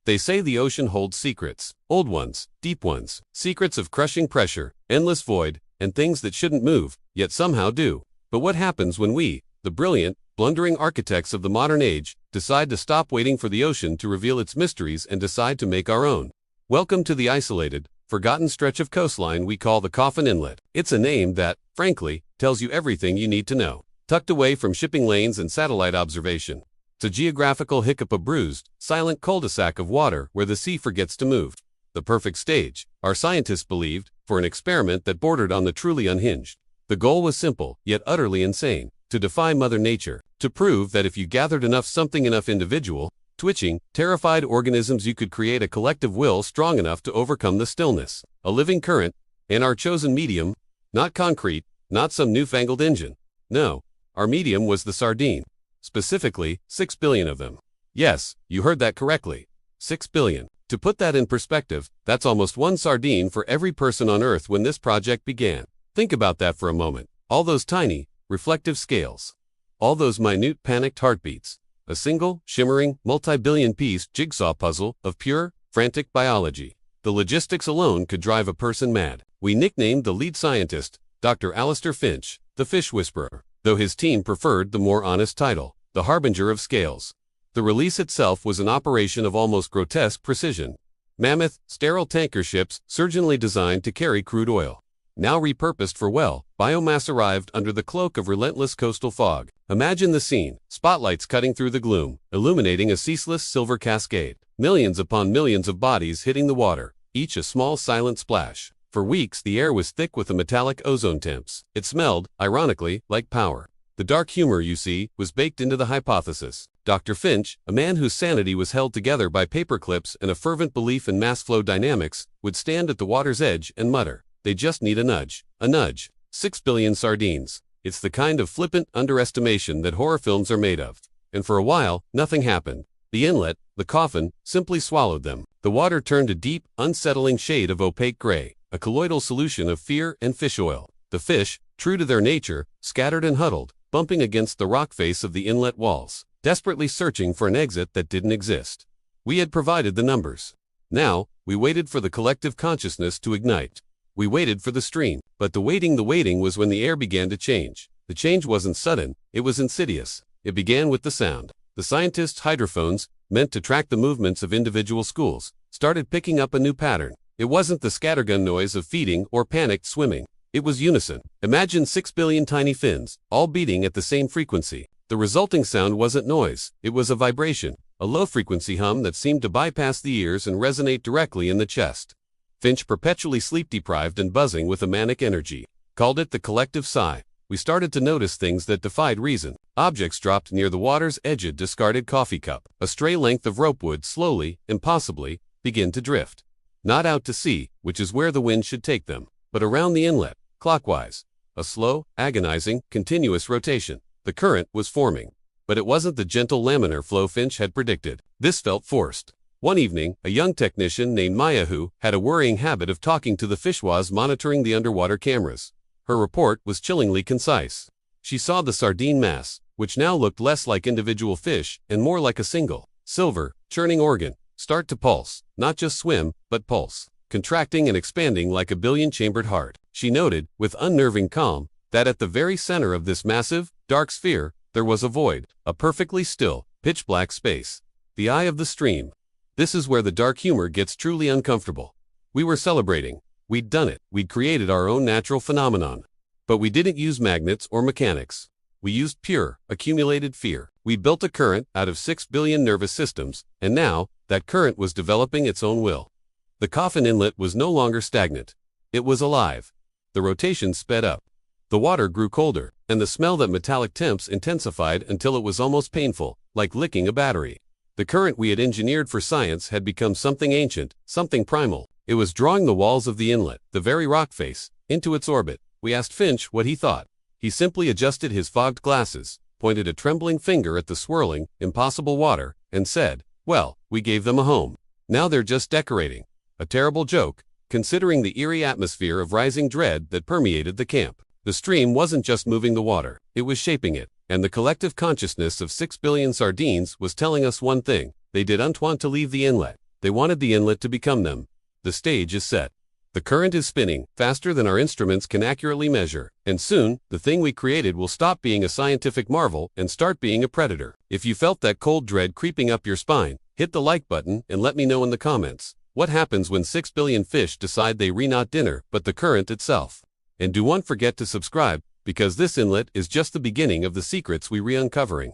They say the ocean holds secrets, old ones, deep ones, secrets of crushing pressure, endless void, and things that shouldn't move, yet somehow do. But what happens when we, the brilliant, blundering architects of the modern age, decide to stop waiting for the ocean to reveal its mysteries and decide to make our own? Welcome to the isolated, forgotten stretch of coastline we call the Coffin Inlet. It's a name that, frankly, tells you everything you need to know. Tucked away from shipping lanes and satellite observation, it's a geographical hiccup, a bruised, silent cul-de-sac of water where the sea forgets to move. The perfect stage, our scientists believed, for an experiment that bordered on the truly unhinged. The goal was simple, yet utterly insane: to defy Mother Nature, to prove that if you gathered enough individual, twitching, terrified organisms, you could create a collective will strong enough to overcome the stillness. A living current, and our chosen medium, not concrete, not some newfangled engine. No, our medium was the sardine. Specifically, 6 billion of them. Yes, you heard that correctly. 6 billion. To put that in perspective, that's almost one sardine for every person on Earth when this project began. Think about that for a moment. All those tiny, reflective scales. All those minute panicked heartbeats. A single, shimmering, multi-billion-piece jigsaw puzzle of pure, frantic biology. The logistics alone could drive a person mad. We nicknamed the lead scientist, Dr. Alistair Finch, the Fish Whisperer, though his team preferred the more honest title, the Harbinger of Scales. The release itself was an operation of almost grotesque precision. Mammoth, sterile tanker ships, surgically designed to carry crude oil. Now repurposed for biomass arrived under the cloak of relentless coastal fog. Imagine the scene: spotlights cutting through the gloom, illuminating a ceaseless silver cascade. Millions upon millions of bodies hitting the water, each a small silent splash. For weeks the air was thick with a metallic ozone temps. It smelled, ironically, like power. The dark humor, you see, was baked into the hypothesis. Dr. Finch, a man whose sanity was held together by paper clips and a fervent belief in mass flow dynamics, would stand at the water's edge and mutter, "They just need a nudge. A nudge. 6 billion sardines." It's the kind of flippant underestimation that horror films are made of. And for a while, nothing happened. The inlet, the coffin, simply swallowed them. The water turned a deep, unsettling shade of opaque gray, a colloidal solution of fear and fish oil. The fish, true to their nature, scattered and huddled, bumping against the rock face of the inlet walls, desperately searching for an exit that didn't exist. We had provided the numbers. Now, we waited for the collective consciousness to ignite. We waited for the stream, but the waiting was when the air began to change. The change wasn't sudden, it was insidious. It began with the sound. The scientists' hydrophones, meant to track the movements of individual schools, started picking up a new pattern. It wasn't the scattergun noise of feeding or panicked swimming. It was unison. Imagine 6 billion tiny fins, all beating at the same frequency. The resulting sound wasn't noise, it was a vibration, a low-frequency hum that seemed to bypass the ears and resonate directly in the chest. Finch, perpetually sleep-deprived and buzzing with a manic energy, called it the collective sigh. We started to notice things that defied reason. Objects dropped near the water's edge, a discarded coffee cup, a stray length of rope would slowly, impossibly, begin to drift. Not out to sea, which is where the wind should take them, but around the inlet, clockwise. A slow, agonizing, continuous rotation. The current was forming. But it wasn't the gentle laminar flow Finch had predicted. This felt forced. One evening, a young technician named Maya, who had a worrying habit of talking to the fish, was monitoring the underwater cameras. Her report was chillingly concise. She saw the sardine mass, which now looked less like individual fish and more like a single, silver, churning organ, start to pulse, not just swim, but pulse, contracting and expanding like a billion-chambered heart. She noted, with unnerving calm, that at the very center of this massive, dark sphere, there was a void, a perfectly still, pitch-black space. The eye of the stream. This is where the dark humor gets truly uncomfortable. We were celebrating. We'd done it. We'd created our own natural phenomenon. But we didn't use magnets or mechanics. We used pure, accumulated fear. We built a current out of 6 billion nervous systems, and now, that current was developing its own will. The Coffin Inlet was no longer stagnant. It was alive. The rotation sped up. The water grew colder, and the smell that metallic temps intensified until it was almost painful, like licking a battery. The current we had engineered for science had become something ancient, something primal. It was drawing the walls of the inlet, the very rock face, into its orbit. We asked Finch what he thought. He simply adjusted his fogged glasses, pointed a trembling finger at the swirling, impossible water, and said, "Well, we gave them a home. Now they're just decorating." A terrible joke, considering the eerie atmosphere of rising dread that permeated the camp. The stream wasn't just moving the water, it was shaping it, and the collective consciousness of 6 billion sardines was telling us one thing: they didn't want to leave the inlet. They wanted the inlet to become them. The stage is set. The current is spinning, faster than our instruments can accurately measure, and soon, the thing we created will stop being a scientific marvel and start being a predator. If you felt that cold dread creeping up your spine, hit the like button and let me know in the comments. What happens when 6 billion fish decide they not dinner, but the current itself? And do not forget to subscribe, because this inlet is just the beginning of the secrets we uncovering.